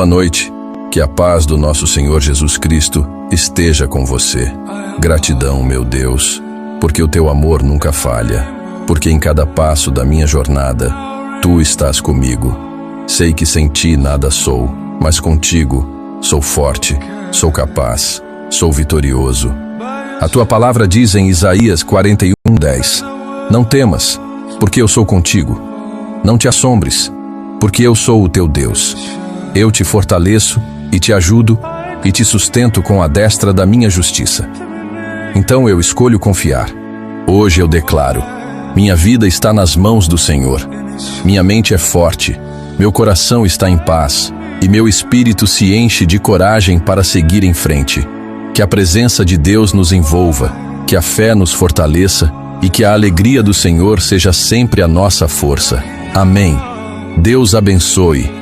Boa noite. Que a paz do nosso Senhor Jesus Cristo esteja com você. Gratidão, meu Deus, porque o teu amor nunca falha, porque em cada passo da minha jornada, tu estás comigo. Sei que sem ti nada sou, mas contigo sou forte, sou capaz, sou vitorioso. A tua palavra diz em Isaías 41:10: Não temas, porque eu sou contigo. Não te assombres, porque eu sou o teu Deus. Eu te fortaleço e te ajudo e te sustento com a destra da minha justiça. Então eu escolho confiar. Hoje eu declaro: minha vida está nas mãos do Senhor. Minha mente é forte, meu coração está em paz e meu espírito se enche de coragem para seguir em frente. Que a presença de Deus nos envolva, que a fé nos fortaleça e que a alegria do Senhor seja sempre a nossa força. Amém. Deus abençoe.